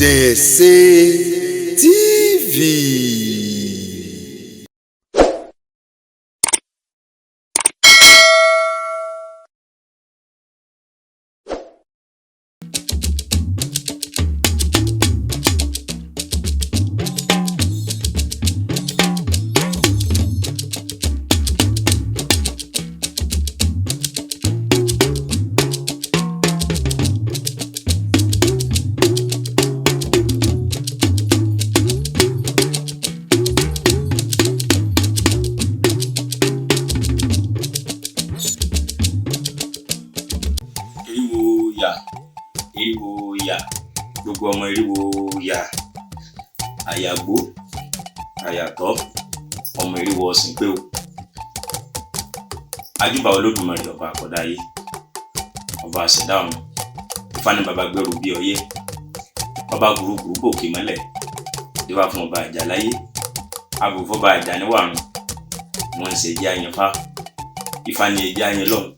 Ṣẹ̀ṣẹ̀ TV. Eriwo ya gbogbo ọmọ eriwo ya àyàgbó àyàtọ̀ ọmọ eriwo ọ̀sìn pé o ajúbà Olódùmarè ọba àkọ́dá ayé ọba àṣẹdá ọ̀run Ifá ní baba gbẹrù bí ọyẹ́ ọba gbùrùgbùrù gòkè mọ́lẹ̀ díwá fún ọba àjà láyé abùfọ́ba àjà níwàrùn wọn ń ṣe ẹjẹ́ àyànfá Ifá ní ẹjẹ́ àyàn lọ́hùn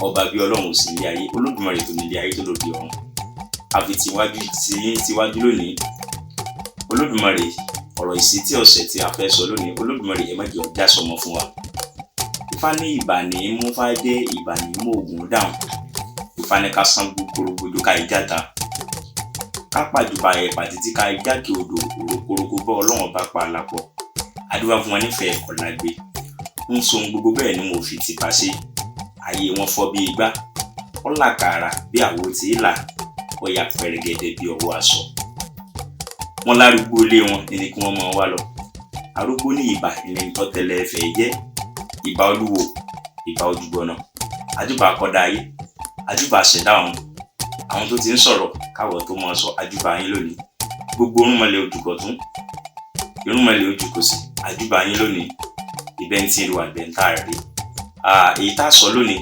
ọba bí Ọlọ́run sì ní ayé Olódùmarè tó nílé ayé tó lòdì ọ̀run àfi tiwájú lónìí Olódùmarè ọ̀rọ̀ ìsítí ọ̀sẹ̀ tí a fẹ́ sọ lónìí Olódùmarè ẹ má jẹ́ ó já sọmọ fún wa. Ifá ní ìbà ní mú fájé ìbà ní mú ògùn dáhùn Ifá ní ká sán gbogbo ká ìjáta ká pàjùbà ẹ̀pà títí ká ìjákè odò òrókòrókò bọ́ Ọlọ́run bá pa àlàpọ̀ àdúrà fún wọn nífẹ̀ẹ́ ẹ̀kọ́ lágbé ń so gbogbo bẹ́ẹ̀ ni mo fi ti pàṣẹ ayé wọn fọ́ bí igbá ọlàkàrà bí àwo tí ìlà ọyà pẹrẹgẹdẹ bí ọwọ́ aṣọ wọn lárúgbó ilé wọn ní kí wọn mọ wá lọ arúgbó ní ìbà ní tọtẹlẹ ẹfẹ jẹ ìbà olúwo ìbà ojúgbọnà ajúbà àkọ́dá ayé ajúbà àṣẹdá ọ̀run àwọn tó ti ń sọ̀rọ̀ káwọ tó mọ sọ ajúbà yín lónìí gbogbo orúnmọlẹ̀ ojúkọ̀tún irúnmọlẹ̀ ojúkòsì ajúbà yín lónìí ìbẹ́ntì ìlú àgbẹ̀ntà rẹ̀ èyí tá a sọ lónìí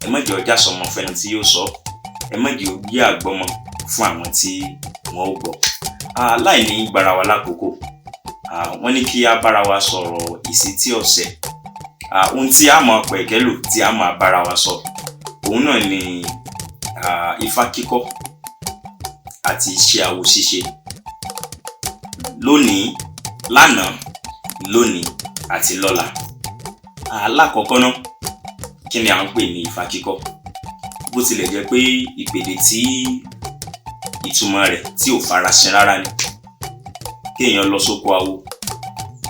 ẹ má jẹ́ ó já sọmọ fẹ́ni tí yóò sọ ẹ má jẹ́ ó gbé àgbọ́mọ fún àwọn tí wọ́n ó gbọ́ láì ní gbára wa lákòókò wọ́n ní kí a bára wa sọ̀rọ̀ ìsítí ọ̀sẹ̀ ohun tí a máa pẹ̀kẹ́lò tí a máa bára wa sọ òun náà ni ifá kíkọ́ àti iṣẹ́ awo ṣíṣe lónìí lánàá lónìí àti lọ́la. Alákọ̀ọ́kọ́ náà kí ni à ń pè ní ifá kíkọ́ bó tilẹ̀ jẹ́ pé ìpèdè tí ìtumọ̀ rẹ̀ tí ò farasin rárá ni kéèyàn lọ sóko awo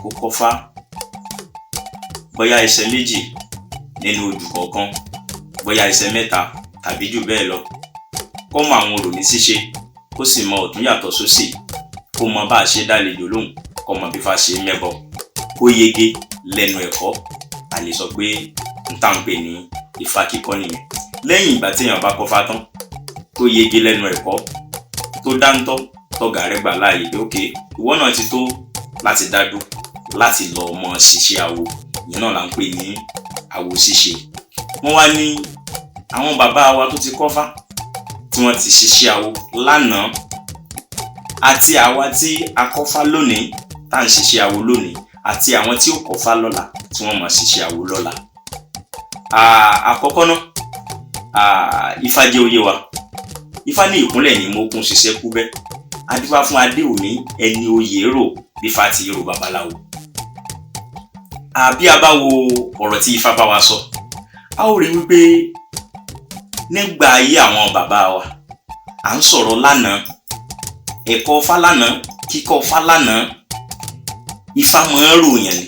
kó kọ́fá bóyá ẹsẹ̀ méjì nínú odù kọ̀ọ̀kan bóyá ẹsẹ̀ mẹ́ta tàbí jù bẹ́ẹ̀ lọ kó mọ àwọn orò ní ṣíṣe kó sì mọ ọ̀tún yàtọ̀ sósì kó mọ bá a ṣe dálejò lóhùn kó mọ bí Ifá ṣe mẹ́bọ kó yege lẹ́nu ẹ̀kọ́ a lè sọ pé n tá ń pè ní ifá kíkọ́ nìyẹn. Lẹ́yìn ìgbà tí èèyàn bá kọ́fá tán tó yege lẹ́nu ẹ̀kọ́ tó dáńtọ́ tọ́gà rẹ̀ gbà láàyè pé ókè ìwọ náà ti tó láti dádú láti lọ ọmọ ṣiṣẹ́ awo ìyẹn náà là ń pè ní awo ṣíṣe. Wọ́n wá ní àwọn bàbá wa tó ti kọ́fá tí wọ́n ti ṣiṣẹ́ awo lánàá àti àwa tí a kọ́fá lónìí tá à ń ṣiṣẹ́ awo lónìí àti àwọn tí ó kọ́fá lọ́la tí wọ́n máa ṣiṣẹ́ awo lọ́la. Àkọ́kọ́ náà Ifá jẹ́ oyé wa Ifá ní ìkúnlẹ̀ ní mo kún ṣiṣẹ́ kú bẹ́ adífá fún adé òní ẹni oyè rò bí Ifá ti rò babaláwo. Bí a bá wo ọ̀rọ̀ tí Ifá bá wa sọ a ó rí wípé nígbà ayé àwọn bàbá wa à ń sọ̀rọ̀ lánàá ẹ̀kọ́ Fá lánàá kíkọ́ Fá lánàá Ifá máa ń ròyìn ni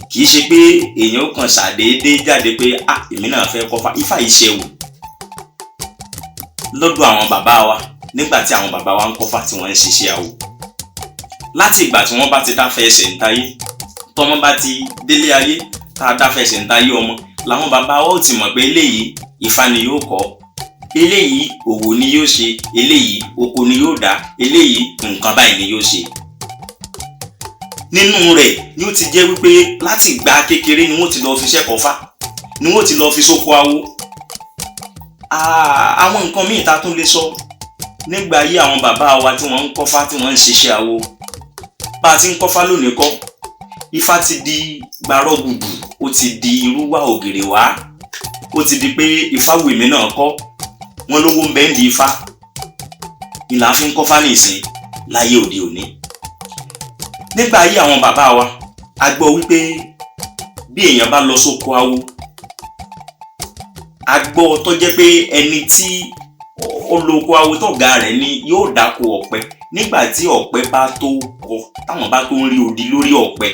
kì í ṣe pé èèyàn kan ṣàdédé jáde pé èmi náà fẹ́ kọ́fá Ifá yìí ṣe wò lọ́dọ̀ àwọn bàbá wa nígbà tí àwọn bàbá wa ń kọ́fá tí wọ́n ń ṣiṣẹ́ awo láti ìgbà tí wọ́n bá ti dáfẹ́ ẹsẹ̀ ń tayé tọ́mọ bá ti délé ayé tá a dáfẹ́ ẹsẹ̀ ń tayé ọmọ làwọn bàbá wa ò ti mọ̀ pé eléyìí Ifá ni yóò kọ́ eléyìí òwò ni yóò ṣe eléyìí oko ni yóò dá eléyìí nǹkan báyìí ni yóò ṣe. Nínú rẹ̀ ni ó ti jẹ́ wípé láti ìgbà kékeré ni wọ́n ti lọ fi ṣẹ́kọ̀ọ́ Fá ni wọ́n ti lọ fi sóko awo. Àwọn nǹkan míì ta tún lè sọ nígbà ayé àwọn bàbá wa tí wọ́n ń kọ́fá tí wọ́n ń ṣiṣẹ́ awo bá a ti ń kọ́fá lónìí kọ́ Ifá ti di gbàrọ́ gbùdù ó ti di irúwà ògèrè wá ó ti di pé Ifá wèmí náà kọ́ wọ́n lówó ń bẹ ń di Ifá ni la fi ń kọ́fá nísìn láyé òde òní. Nígbà ayé àwọn bàbá wa a gbọ́ wípé bí èèyàn bá lọ sóko awo, a gbọ́ tó jẹ́ pé ẹni tí ó lóko awo tọ̀gá rẹ̀ ni yóò dáko ọ̀pẹ. Nígbà tí ọ̀pẹ bá tó kọ, táwọn bá tó ń rí odi lórí ọ̀pẹ,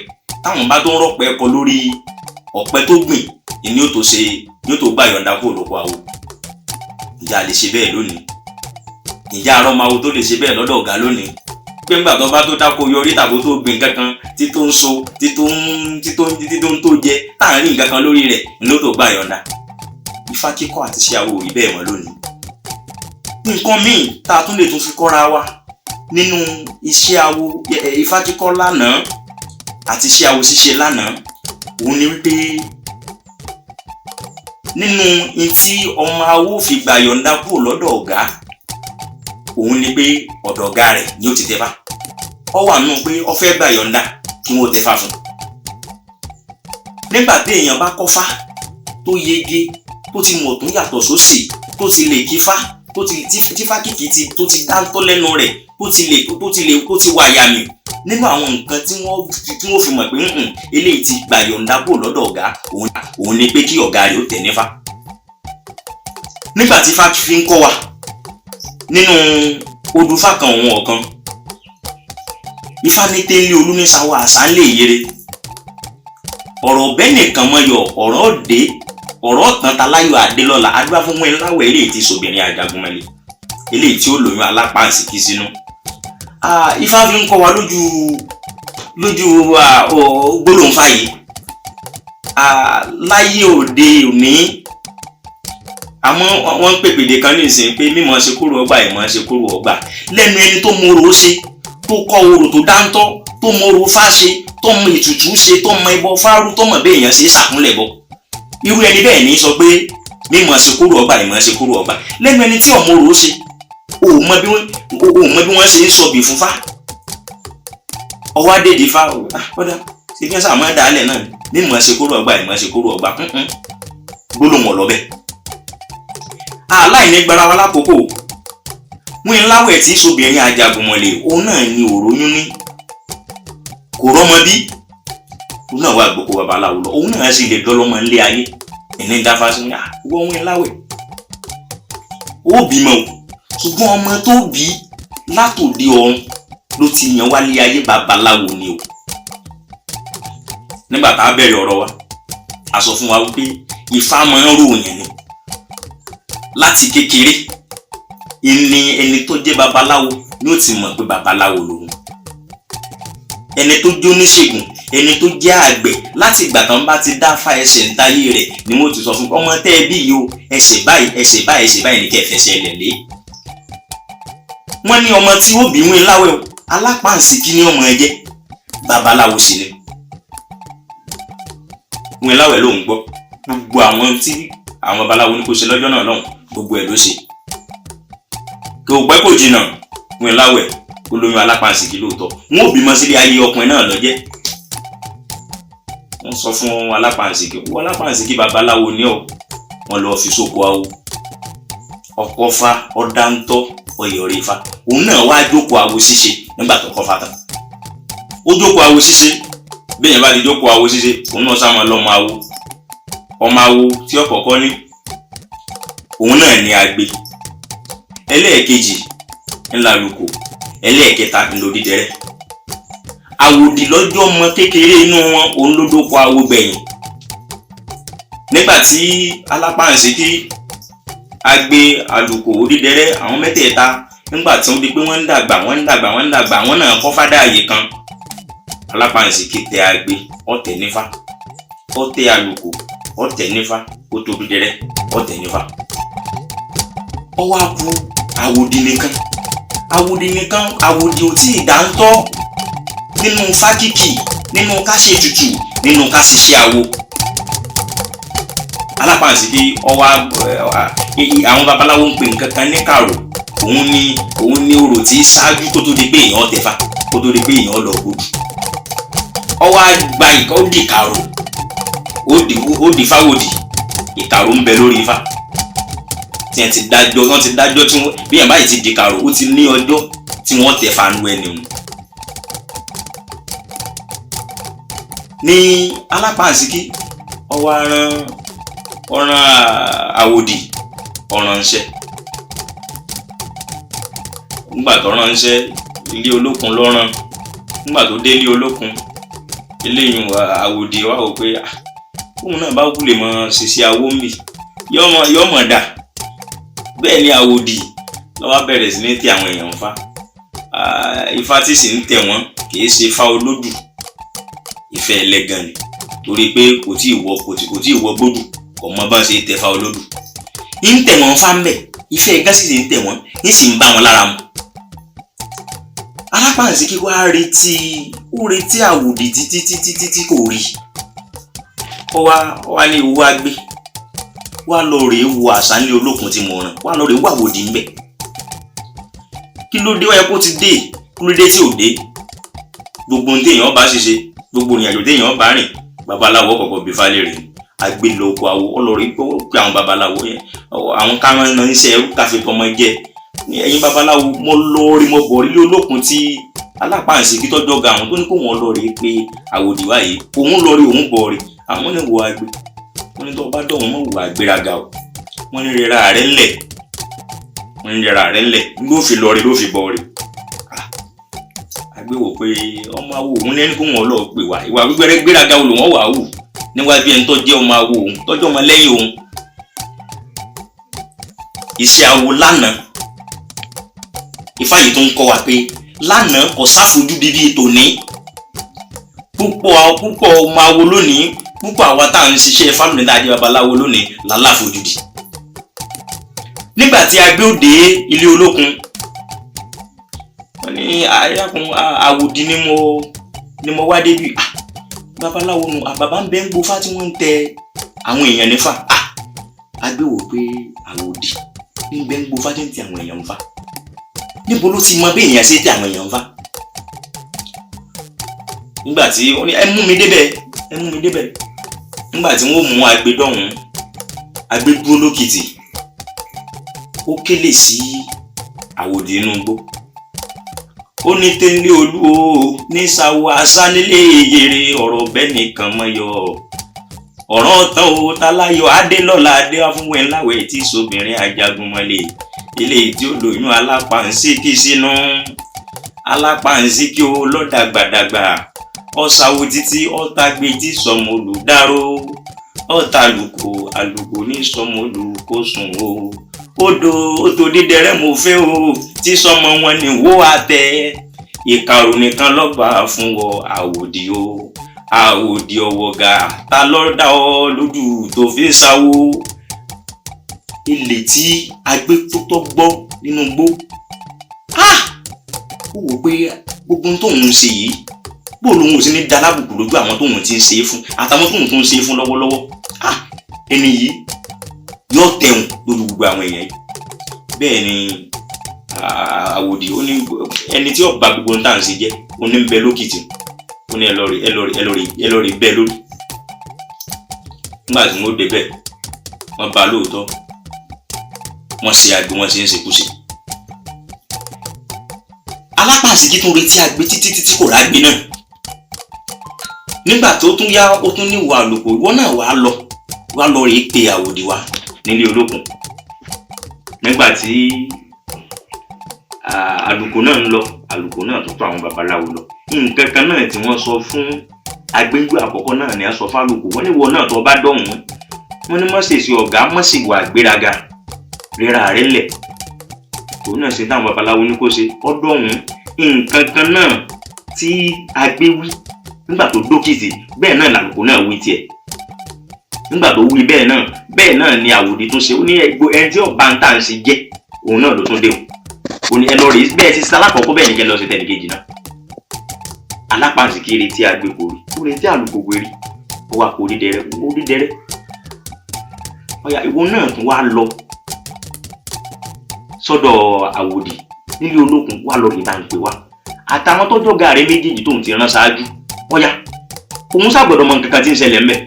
táwọn bá tó ń rọ̀pẹ kọ lórí ọ̀pẹ tó gbìn, ni yóò tó gbà yọ̀ǹda kúrò lóko awo. Ǹjẹ́ a lè ṣe bẹ́ẹ̀ lónìí? Ǹjẹ́ àrọ́mọawo tó lè ṣe bẹ́ẹ̀ lọ́dọ̀ ọ̀gá lónìí? Pé ńgbà tó bá tó dáko yọrí tàbí tó gbìn kankan tí tó ń so tí tó ń tó jẹ táàrin nǹkan kan lórí rẹ̀ ni ó tó gbà yọ̀ǹda. Ifá kíkọ́ àti iṣẹ́ awo rí bẹ́ẹ̀ mọ́ lónìí. Nǹkan míì tá a tún lè tún fi kọ́ra wa nínú iṣẹ́ awo Ifá kíkọ́ lánàá àti iṣẹ́ awo ṣíṣe lánàá, òun ni wípé nínú tí ọmọ awo fi gbà yọ̀ǹda kúrò lọ́dọ̀ ọ̀gá, òun ni pé ọ̀dọ̀ ọ̀gá rẹ̀ ni ó ti tẹ̀fá. Ó wà nínú pé ó fẹ́ gbà yọ̀ǹda kí wọ́n tẹ̀fá fún. Nígbà tí èèyàn bá kọ́fá tó yege, tó ti mọ̀ tó yàtọ̀ sósì, tó ti lè kífá, tí fákìkì tó ti dáńtọ́ lẹ́nu rẹ̀, tó ti wà yàmì nínú àwọn nǹkan tí wọ́n fi mọ̀ pé eléyìí ti gbà yọ̀ǹda kúrò lọ́dọ̀ ọ̀gá, òun ni pé kí ọ̀gá rẹ̀ ó tẹ̀ nífá. Nígbà tí Ifá fi ń kọ́ wa nínú odùfá kan òun ọ̀kan, Ifá ní tẹ́lẹ̀ olúnisáwọ́ àṣà ń lè yere. Ọ̀rọ̀ bẹ́ẹ̀ nìkan mọ́ yọ ọ̀rọ̀ tán taláyọ̀ adélọ́lá adúlá fún wọn láwẹ̀ eléyìí tí sobìnrin Ajagunmọ́lẹ̀, eléyìí tí ó lóyún alápáǹsìkí sínú. Ifá fi ń kọ́ wa lójú gbólóhùn fàyè. Láyé òde òní, àmọ́ wọ́n ń pèpèdè kan ní ìsìn pé mímọ̀ ṣe kúrò ọgbà ìmọ̀ ṣe kúrò ọgbà lẹ́nu ẹni tó mọ orò ṣe, tó kọ́ orò tó dáńtọ́, tó mọ orò fá ṣe, tó mọ ètùtù ṣe, tó mọ ẹbọ fárú, tó mọ bẹ́ẹ̀ èèyàn ṣe ṣàkúnlẹ̀ bọ. Irú ẹni bẹ́ẹ̀ ní sọ pé mímọ̀ ṣe kúrò ọgbà ìmọ̀ ṣe kúrò ọgbà lẹ́nu ẹni tí ọmọ orò ṣe, o mọ bí wọ́n ṣe ń sọ bí fún fá. Ọwọ́ adédè fá ọ̀dà ṣe fi ń sàmọ́ dálẹ̀ náà mímọ̀ ṣe kúrò ọgbà ìmọ̀ ṣe kúrò ọgbà gbólóhùn ọ̀lọ́bẹ̀. Aláìní gbára wa lákòókò wọn láwẹ̀ tí sobìnrin Ajagunmọ́lẹ̀, òun náà ni òróyún ní kò rọ́mọ bí, òun náà wà gbogbo babaláwo lọ, òun náà sì lè dọ́lọ́mọ ńlé ayé ẹni dáfá sí wọn láwẹ̀ ó bímọ, ṣùgbọ́n ọmọ tó bí látòdì ọ̀run ló ti yàn wálé ayé babaláwo ni o. Nígbà tá a bẹ̀rẹ̀ ọ̀rọ̀ wa a sọ fún wa wípé Ifá máa ń ròyìn ni láti kékeré. Ẹni tó jẹ́ babaláwo ni ó ti mọ̀ pé babaláwo lòun. Ẹni tó jẹ́ oníṣègùn, ẹni tó jẹ́ àgbẹ̀, láti ìgbà kan bá ti dáfá ẹsẹ̀ ńtáyé rẹ̀ ni mo ti sọ fún ọmọ tẹ́ ẹ bí yìí o, ẹsẹ̀ báyìí ní kẹ́ fẹsẹ̀ lẹ̀ lé. Wọ́n ní ọmọ tí ó bí wọn láwẹ̀ o, alápáǹsìkí ni ọmọ ẹ jẹ́, babaláwo sì ni. Wọn láwẹ̀ ló ń gbọ́ gbogbo àwọn tí àwọn babaláwo ní kò ṣe lọ́jọ́ náà lọ́hùn, gbogbo ẹ̀ ló ṣe. Kò pẹ́ kò jìnnà wọn láwẹ̀ olóyún alápáǹsìkí lóòótọ́, wọn ò bímọ sílé ayé ọkùnrin náà lọ́jẹ́. Wọ́n sọ fún alápáǹsìkí babaláwo ní ọ, wọ́n lọ fi sóko awo, ọkọ fa ọdáńtọ́ ọyọ̀rẹ́ Ifá, òun náà wá jókòó awo ṣíṣe. Nígbà tó kọ́ fa tán ó jókòó awo ṣíṣe. Bẹ́ẹ̀ yẹn bá ti jókòó awo ṣíṣe, òun náà sáwọn lọ́mọ awo. Ọmọ awo tí ọ̀kọ̀ọ̀kọ́ ní òun náà ní agbe, ẹlẹ́ẹ̀kejì ńlá lóko, ẹlẹ́ẹ̀kẹta ńlódídẹrẹ́. Àwòdì lọ́jọ́ ọmọ kékeré inú wọn, òun ló dóko awo gbẹ̀yìn. Nígbà tí alápáǹsìkí, agbe, àlùkò, odídẹrẹ́, àwọn mẹ́tẹ̀ẹ̀ta, nígbà tí wọ́n di pé wọ́n ń dàgbà wọ́n náà kọ́ fádà àyè kan. Alápáǹsìkí tẹ agbe, ọ̀tẹ̀ nífá, ọ̀tẹ̀ àlùkò, ọ̀tẹ̀ nífá, ó tó odídẹrẹ́, ọ̀tẹ̀ nífá. Ó wá kù àwòdì nìkan. Àwòdì ò tí ì dáńtọ́ nínú fákìkì, nínú ká ṣe tutù, nínú ká ṣiṣẹ́ awo. Alápáǹsìkí ọwọ́ àwọn babaláwo ń pè nǹkan kan ní kàrò. Òun ni orò tí ṣáájú kó tó di pé èèyàn tẹ̀fá, kó tó di pé èèyàn lọ gbòdù. Ọwọ́ àgbà ìkọ́ ó di kàrò, ó di fáwòdì, ìkàrò ń bẹ lórí Ifá. tí wọ́n ti dájọ́ tí wọ́n bí yàn báyìí ti di kàrò ó ti ní ọjọ́ tí wọ́n tẹ̀ fanu ẹni hùn. ní alápàǹsíkí ọwọ́ ọ̀ràn àwòdì ọ̀rànṣẹ́ nígbà tó ránṣẹ́ ilé olókun lọ́ràn nígbà tó dé ilé olókun eléyìn àwòdì wà ó pé òun náà bá kú lè mọ ṣèṣe awó ń bì yọmọ dà bẹ́ẹ̀ ni àwòdì lọ́wọ́ bẹ̀rẹ̀ sí ní tẹ àwọn èèyàn fa ifá tí sì ń tẹ̀ wọ́n kì í ṣe ifá olódù ìfẹ́ ẹlẹ́gàn ni torí pé kò tí ì wọ gbódù kò mọ bá ṣe tẹ̀fà olódù ń tẹ̀ wọ́n fá ń bẹ̀ ìfẹ́ gásì sì ń tẹ̀ wọ́n ń sì ń bá wọn lára mu. Alápàǹsíkí wá retí àwòdì títí kò rí ó wá ní owó agbé wá lọ rèé wo àṣálẹ́ olókun tí mo ràn wá lọ rèé wo àwòdì ń bẹ̀ kí ló dé wáyé kó ti dé kí ló dé tí ò dé gbogbo ohun téèyàn bá ṣiṣẹ́ gbogbo ìrìnàjò téèyàn bá rìn babaláwo kọ̀ọ̀kan bí falẹ̀ rẹ̀ agbéloko àwọ ọlọ́rin pé àwọn babaláwo yẹn àwọn káwọn náà ń ṣe ẹrú káfí tọmọ jẹ ẹ̀yin babaláwo mo lọ rí mo bọ̀ rí olókun tí Alápàǹsíkí tọ́jọ́ ga àwọn tó ní kó wọn lọ rí pé àwòdì wáyé òun lọ rí òun bọ̀ rí àwọn ní wo àgbẹ̀ wọn ní tó bá dọ̀ wọn mọ̀ wò àgbéraga o wọn ní rẹra rẹ ńlẹ̀ ló fi lọ rí ló fi bọ̀ rí àgbẹ̀ wò pé ọmọ awo òun lẹ́ni kó wọn lọ pè wá ìwà gbígbẹ́rẹ́ gbéraga o lò wọ́n wà wù níwájú ẹni tó jẹ́ ọmọ awo òun tọ́jú ọmọ lẹ́yìn òun. Iṣẹ́ awo lánàá Ifá yìí tó ń kọ́ wa pé lánàá kò sáfojú bíbí tòní púpọ̀ ọmọ awo lónìí púpọ̀ àwa tá à ń ṣiṣẹ́ fámìlì tá a jẹ́ babaláwo lónìí láláfojúdi. Nígbà tí a gbé òde ilé olókun wọ́n ní ayákun àwòdì ni mo wá débi babaláwo nu àbàbá ń bẹ ń gbófá tí wọ́n ń tẹ àwọn èèyàn nífà agbéwò pé àwòdì ń bẹ ń gbófá tí ń tẹ àwọn èèyàn nífà níbo ló ti mọ bí èèyàn ṣe tẹ àwọn èèyàn nífà. Nígbà tí ó ní ẹ mú mi débẹ̀ nígbà tí wọ́n mú agbédọ̀hún agbédúró lókìtì ó kélé sí àwòdì inú igbó ó ní tẹ́lẹ̀ olú o ní sáwọ́ asánilé yèrè ọ̀rọ̀ bẹ́ẹ̀ nìkan mọ́ yọ ọ̀ràn tán o táláyọ̀ adélọ́lá adéwàfúnwẹ̀ ńláwẹ̀ tí sobìnrin ajagunmọ́lẹ̀ ilé tí ó lóyún Alápàǹsíkí sínú Alápàǹsíkí o lọ́dàgbàdàgbà ọ̀sàwò títí ọ̀tàgbé tí sọmọ olùdáró àlùkò ní sọmọ olùkósùn o odò dídẹrẹ́ mo fẹ́ o tí sọmọ wọn ni wó àtẹ ìkarò nìkan lọ́gbà fún ọ àwòdì o àwòdì ọ̀wọ̀gà ta ló dá ọ lójú tó fi sáwó. Ilé tí agbé tó tọ́ gbọ́ nínú gbó ó wò pé gbogbo tóun ṣe yìí bó lòun ò sí ní dalábùkù lójú àwọn tóun ti ń ṣe é fún àtàwọn tóun tó ń ṣe é fún lọ́wọ́lọ́wọ́ ẹni yìí yóò tẹ̀wọ̀n lórí gbogbo àwọn èèyàn yìí. Bẹ́ẹ̀ ni àwòdì ó ní ẹni tí ọba gbogbo ń tà ń ṣe jẹ́ ó ní ń bẹ lókìtì ó ní ẹ lọ rí bẹ́ẹ̀ lórí. Nígbà tí wọ́n débẹ̀ wọ́n bá lóòótọ́ wọ́n ṣe àgbẹ̀ wọ́n ṣe ń ṣekúṣe. Alápàǹsíkí tún retí àgbẹ̀ títí kò rágbé náà. Nígbà tó tún yá ó tún ní ìwà àlùkò ìwọ náà wàá lọ rèé pe àwòdì wá nílé olókun. Nígbà tí àlùkò náà ń lọ àlùkò náà tó tó àwọn babaláwo lọ nǹkan kan náà tí wọ́n sọ fún agbẹ́jọ́ àkọ́kọ́ náà ni a sọ fálùkò wọ́n ní ìwọ náà tó bá dọ̀hún wọ́n ní mọ̀sẹ̀sẹ̀ ọ̀gá mọ̀sẹ̀wà gbéraga rírà rẹ̀ lẹ̀ òun náà ṣe táwọn babaláwo ní kó ṣe ọdọ̀hún nǹkan kan náà tí agbé wí nígbà tó dókìtì bẹ́ẹ̀ náà làlùkò náà wí tiẹ̀ nígbà tó wí bẹ́ẹ̀ náà ni àwòdì tún ṣe ó ní ẹni tí ọba ń tà ń ṣe jẹ́ òun náà ló tún dé o ní ẹ lọ rí bẹ́ẹ̀ ti sálákọ̀ọ́kọ́ bẹ́ẹ̀ ní kẹ́ lọ sí tẹ̀lé kejì náà. Alápàǹsíkí retí agbé kò rí ó retí àlùkò kò rí ó wá kó dídẹrẹ́ ọ̀yà ìwọ náà tún wá lọ sọ́dọ̀ àwòdì nílé olókun wá lọ rí bá ń pè wá àtàwọn tọ́jọ́ gàárẹ̀ méjèèjì tóun ti rán ṣáájú ọ̀yà òun ṣàgbọ́dọ̀ mọ nǹkan kan tí ń ṣẹlẹ̀ ńbẹ̀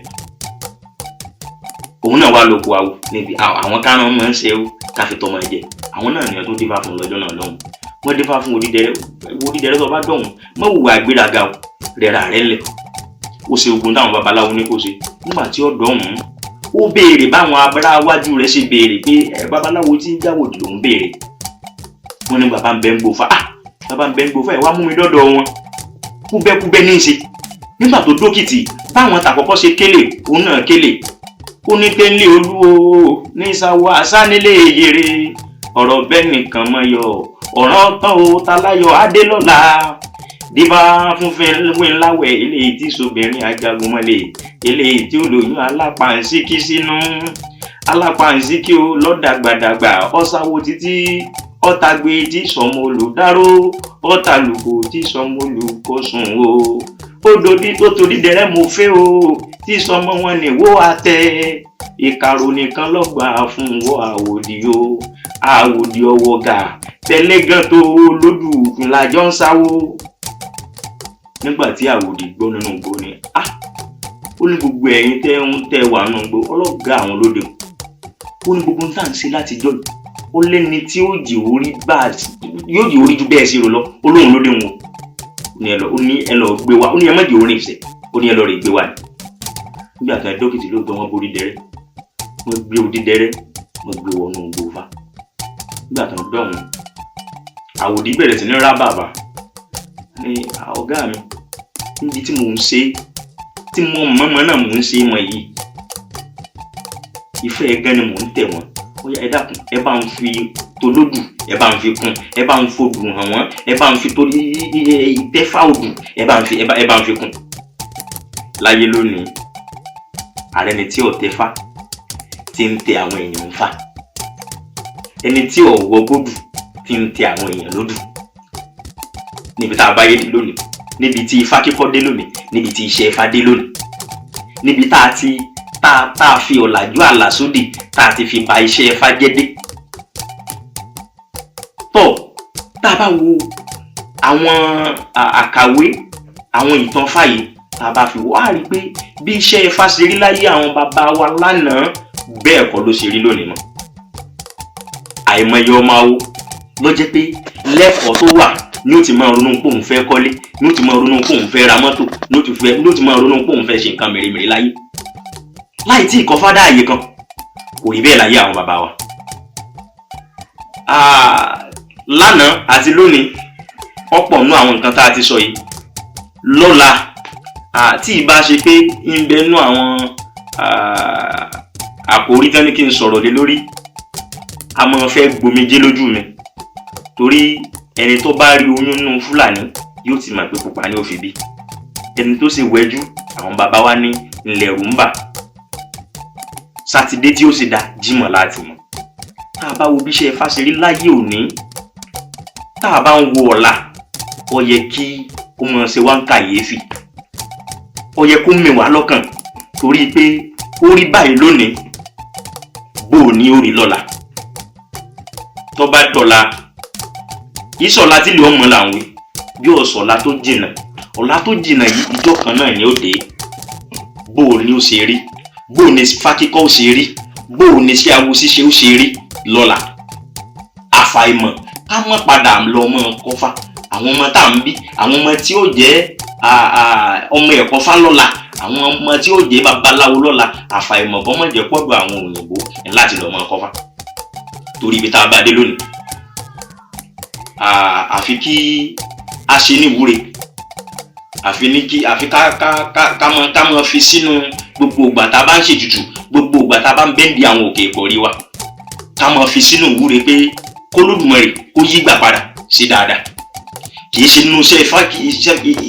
òun náà wá lóko àwò níbi àwọn kárán máa ń ṣe káfí tọmọ ẹ̀jẹ̀ àwọn náà nìyẹn tó dífá fún lọ́jọ́ náà lọ́hùn wọ́n dífá fún Odídẹrẹ́ tó bá dọ̀hún mọ́ wùwà àgbéraga o rẹ̀ra rẹ̀ lẹ̀ ó ṣe ogun táwọn babaláwo ní kó ṣe nígbà tí ó dọ̀hún ó béèrè báwọn abáráwájú rẹ̀ ṣe béèrè pé babaláwo tí ń jáwòdì lòún béèrè wọ́n ní bàbá ń bẹ ń gbófà bàbá ń bẹ ń gbófà ẹ̀ wá mú mi dọ́dọ̀ wọn kúbẹ́kúbẹ́ ní í ṣe nígbà tó dókìtì báwọn tàkọ́kọ́ ṣe kélé òun náà kélé ó ní tẹ́lẹ̀ olúwo ní ìsàwọ̀ àṣà nílé yèrè ọ̀rọ̀ bẹ́ẹ̀ nìkan mọ́ yọ ọ̀ràn tán o taláyọ̀ adélọ́lá díbà fúnfẹ́ ńláwẹ̀ eléyìí tí sobìnrin ajagunmọ́lẹ̀ eléyìí tí ó lóyún alápàǹsíkí sínú alápàǹsíkí o lọ́dàgbàdàgbà ọ̀sáwó títí ọ̀tàgbé tí sọmọ olùdáró ọ̀tàlùkò tí sọmọ olùkọ́sùn o odòdí tó Odídẹrẹ́ mo fẹ́ o tí sọmọ wọn ní wó àtẹ ìkàrò nìkan lọ́gbà fún wọ́ àwòdì o àwòdì ọwọ́ gà tẹ́lẹ̀ gan tó lódù ìlàjọ ń sáwó nígbà tí àwòdì gbọ́ nínú igbó ni ó ní gbogbo ẹ̀yin tẹ́ wà nínú igbó ọlọ́gá àwọn lóde ó ní gbogbo tá à ń ṣe láti jọ́ ó lẹ́ni tí ó jì orí yóò jì orí ju bẹ́ẹ̀ sí ro lọ ó lóun lóde wọn ó ní ẹ lọ gbé wa ó ní ẹ má jì orin ìfẹ́ ó ní ẹ lọ rè gbé wa ni nígbà kan dókítì lóòótọ́ wọn borí Odídẹrẹ́ wọn gbé Odídẹrẹ́ wọn gbé wọnú gbòòfà nígbà kan dọ̀hún àwòdì bẹ̀rẹ̀ sí ní rá bàbà ní ọ̀gá mi níbi tí mò ń ṣe tí mo mọ̀mọ́ náà mò ń ṣe wọn yìí ìfẹ́ gan ni mò ń tẹ̀ wọ́n ó yá ẹ dákun ẹ bá ń fi tolódù ẹ bá ń fi kún ẹ bá ń fodù hàn wọ́n ẹ bá ń fi torí ìtẹ́fà odù ẹ bá ń fi kún láyé lónìí ààrẹ ni tí ọ̀tẹ́fà ti ń tẹ àwọn èèyàn ń fà ẹni tí ọ̀wọ́ gbódù ti ń tẹ àwọn èèyàn lódù níbi tá a bá yé dé lónìí níbi tí ifá kíkọ́ dé lónìí níbi tí iṣẹ́ ifá dé lónìí níbi tá a fi ọ̀làjú àlàsódì tá a ti fi ba iṣẹ́ ifá jẹ́ dé tọ́ tá a bá wo àwọn àkàwé àwọn ìtàn fàyè tá a bá fi wá rí pé bí iṣẹ́ ifá ṣe rí láyé àwọn bàbá wa lánàá bẹ́ẹ̀ kọ́ ló ṣe rí lónìí mọ́ àìmọye ọmọ awo ló jẹ́ pé lẹ́kọ̀ọ́ tó wà ní ó ti máa ronú pé òun fẹ́ kọ́lé ní ó ti máa ronú pé òun fẹ́ ra mọ́tò ní ó ti máa ronú pé òun fẹ́ ṣe nǹkan mèremère láyé láì tí ìkọ́ fádà àyè kan kò rí bẹ́ẹ̀ láyé àwọn bàbá wa. Lánàá àti lónìí ọ̀pọ̀ nínú àwọn nǹkan tá a ti sọ yìí lọ́la tí ìbá ṣe pé ń bẹ nínú àwọn àkòrí tán ní kí n sọ̀rọ̀ lé lórí a máa fẹ́ gbomijé lójú mi torí ẹni tó bá rí oyún nínú Fúlàní yóò ti mọ̀ pé pupa ni ó fi bí ẹni tó sì wẹ́jú àwọn bàbá wa ní ilẹ̀ rúmbà sátidé tí ó sì dá Jímọ̀ láti mọ̀ tá a bá wo bí iṣẹ́ Ifá ṣe rí láyé òní tá a bá ń wo ọ̀la ó yẹ kí ó mọ̀ ṣe wá ń kàyéfì ó yẹ kó mì wá lọ́kàn torí pé ó rí báyìí lónìí bó o ní ó rí lọ́la tó bá dọ̀la ìsọ̀la tí lè ọmọ là ń wí bí ọ̀sọ̀la tó jìnà ọ̀la tó jìnà yìí ìjọ kan náà ni ó dé bó o ní ó ṣe rí bó o ní fákíkọ́ ó ṣe rí bó o ní sí awo ṣíṣe ó ṣe rí lọ́la àfàìmọ̀ ká mọ̀ padà lọ ọmọ kọfà àwọn ọmọ tá à ń bí àwọn ọmọ tí ó jẹ́ ọmọ ẹ̀kọ́ fá lọ́la àwọn ọmọ tí ó jẹ́ babaláwo lọ́la àfàìmọ̀ kọ́ mọ̀ jẹ́ pọ̀dọ̀ àwọn òyìnbó láti lọ ọmọ kọfà torí ibi tá a bá dé lónìí àfi kí a ṣe ní ìwúre àfi ká mọ fi sínú gbogbo ìgbà tá a bá ń ṣètùtù gbogbo ìgbà tá a bá ń bẹ́ǹdì àwọn òkè ìkọ̀rí wa ká mọ fi sínú ìwúre pé k'Olódùmarè kó yí gbà padà sí dáadáa kì í ṣe nínú iṣẹ́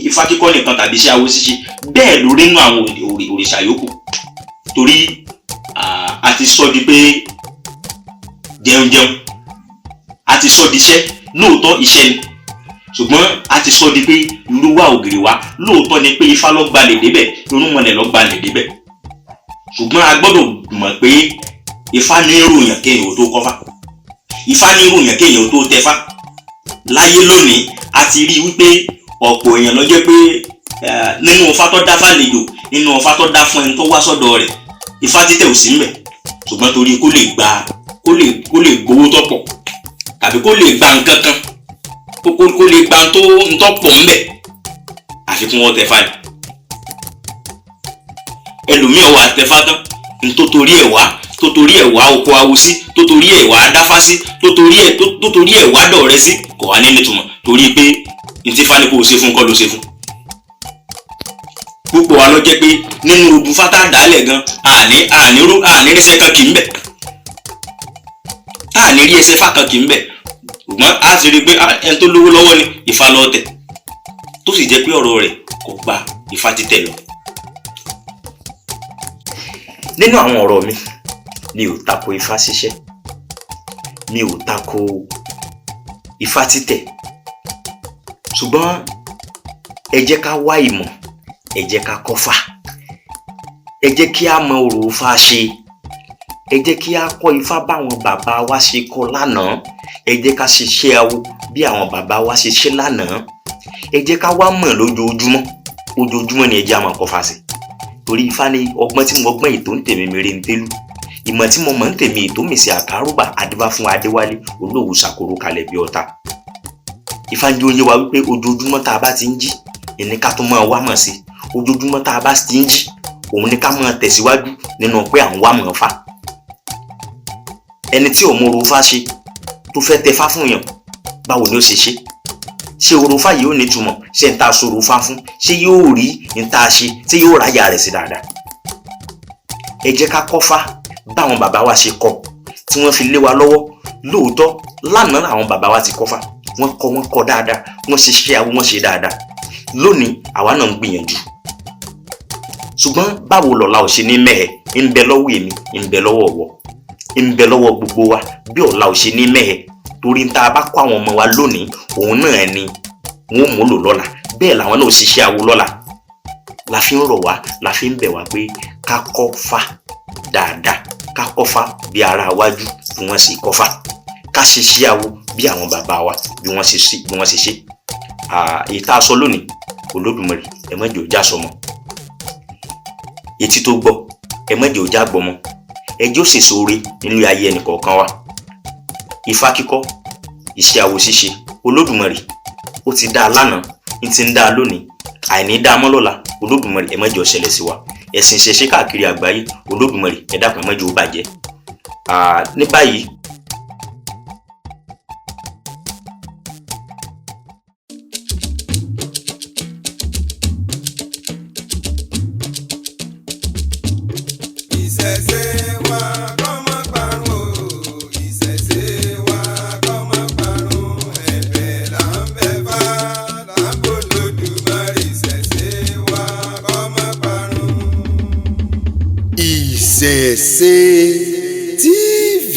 Ifá kíkọ́ nìkan tàbí iṣẹ́ awo ṣíṣe bẹ́ẹ̀ lórí nínú àwọn òrìṣà yòókù torí a ti sọ di pé jẹun a ti sọ di iṣẹ́ lóòótọ́ iṣẹ́ ni ṣùgbọ́n a ti sọ di pé lúwà ògiri wa lóòótọ́ ni pé Ifá ló gbalẹ̀ débẹ̀ irúnmọlẹ̀ ló gbalẹ̀ débẹ̀ ṣùgbọ́n a gbọ́dọ̀ mọ̀ pé Ifá ní ìròyìn kéèyàn tó kọ́fà Ifá ní ìròyìn kéèyàn tó tẹfá láyé lónìí a ti rí wípé ọ̀pọ̀ èèyàn ló jẹ́ pé nínú Ifá tó dá fàlejò nínú Ifá tó dá fún ẹni tó wá sọ́dọ̀ rẹ̀ Ifá títẹ̀ ò sí mbẹ̀ ṣùgbọ́n torí kó kó lè gbowó tó pọ̀ tàbí kó lè gba nǹkan kan kó lè gba tó pọ̀ ńbẹ̀ àfi kí wọ́n tẹ̀fá ni. ẹlòmíràn wà tẹ̀fá tán tó torí ẹ̀ wá oko awo sí, tó torí ẹ̀ wá dáfá sí, tó torí ẹ̀ wá dọ̀rẹ́ sí, kò wá ní nítumọ̀ torí pé ntí fani kò ṣe fún kọ́ ló ṣe fún. púpọ̀ wa ló jẹ́ pé nínú ogun fátá dálẹ̀ gan àní ríṣẹ́ kan kì í bẹ̀, àní rí ẹsẹ̀ fá kan kì í bẹ̀, ṣùgbọ́n a ti rí i pé ẹni tó lówó lọ́wọ́ ni Ifá ló tẹ̀, tó sì jẹ́ pé ọ̀rọ̀ rẹ̀ kò gba Ifá títẹ̀ lọ. nínú àwọn ọ̀rọ̀ mi ò tako Ifá ṣíṣẹ́, mi ò tako Ifá títẹ̀, ṣùgbọ́n ẹ jẹ́ ká wá ìmọ̀, ẹ jẹ́ ká kọ́fá, ẹ jẹ́ kí a mọ orò Ifá ṣe, ẹ jẹ́ kí a kọ́ Ifá báwọn bàbá wa ṣe kọ́ lánàá, ẹ jẹ́ ká ṣiṣẹ́ awo bí àwọn bàbá wa ṣe ṣe lánàá, ẹ jẹ́ ká wá mọ̀ lójoojúmọ́ ni ẹ jẹ́ a máa kọ́fá sí. torí Ifá ní ọgbọ́n tí mo gbọ́n ètò ń tèmi mèrè ń tẹ́lú, ìmọ̀ tí mo mọ̀ ń tèmi ètò mi sí àkàrúbà adébá fún Adéwálé olówó ṣàkóró kalẹ̀ bí ọ̀tá. Ifá ń jẹ́ oyé wa wípé ojoojúmọ́ tá a bá ti ń jí ẹni ká tó máa wá mọ̀ sí, ojoojúmọ́ tá a bá ti ń jí òun ni ká máa tẹ̀síwájú nínú pé à ń wá mọ̀ Fá. ẹni tí ò mọ orò Fá ṣe tó fẹ́ tẹ Fá fún yàn, báwo ni ó ṣe ṣe? ṣé orò Fá yìí ó ní túmọ̀? ṣé ń ta sọ̀rọ̀ Fá fún? ṣé yóò rí ń ta ṣe? ṣé yóò ráyà rẹ̀ sí dáadáa? ẹ jẹ́ ká kọ́ Fá báwọn bàbá wa ṣe kọ́ tí wọ́n fi lé wa lọ́wọ́. lóòótọ́ lánàá àwọn bàbá wa ti kọ́ Fá, wọ́n kọ́ dáadáa, wọ́n ṣe ṣe àwọn wọ́n ṣe dáadáa. lónìí àwa náà ń gbìyànjú, ṣùgbọ́n báwo lọ́la ò ṣe ní mẹ́hẹ̀? ń bẹ lọ́wọ́ èmi, ń bẹ lọ́wọ́ ọ̀wọ́, ń bẹ lọ́wọ́ gbogbo wa bí ọ̀la ò ṣe ní mẹ́hẹ̀. torí ń tá a bá kọ́ àwọn ọmọ wa lónìí òun náà ni wọ́n mú lò lọ́la, bẹ́ẹ̀ làwọn náà ò ṣiṣẹ́ awo lọ́la. la fi ń rọ̀ wá, la fi ń bẹ̀ wá pé ká kọ́ Fá dáadáa, ká kọ́ Fá bí ara wájú bí wọ́n ṣe kọ́ Fá, ká ṣiṣẹ́ awo bí àwọn bàbá wa bí wọ́n ṣe ṣe. èyí tá a sọ lónìí Olódùmarè ẹ má jẹ́ ó já sọmọ, etí tó gbọ́ ẹ má jẹ́ ó já gbọmọ, ẹ jẹ́ ó ṣèṣe oore nínú ayé ẹnì kọ̀ọ̀kan wa. Ifá kíkọ́, iṣẹ́ awo ṣíṣe, Olódùmarè ó ti dá a lánàá, ń ti ń dá a lónìí, àìní dá a mọ́ lọ́la. Olódùmarè ẹ má jẹ́ ó ṣẹlẹ̀ sí wa. ẹ̀sìn ìṣẹ̀ṣe káàkiri àgbáyé, Olódùmarè ẹ dákun ẹ má jẹ́ ó bàjẹ́. ní báyìí ìṣẹ̀ṣe wa kó má parun o, ìṣẹ̀ṣe wa kó má parun, ẹ̀bẹ̀ là ń bẹ̀ Fá là ń bọ̀ Olódùmarè, ìṣẹ̀ṣe wa kó má parun. Ìṣẹ̀ṣe TV.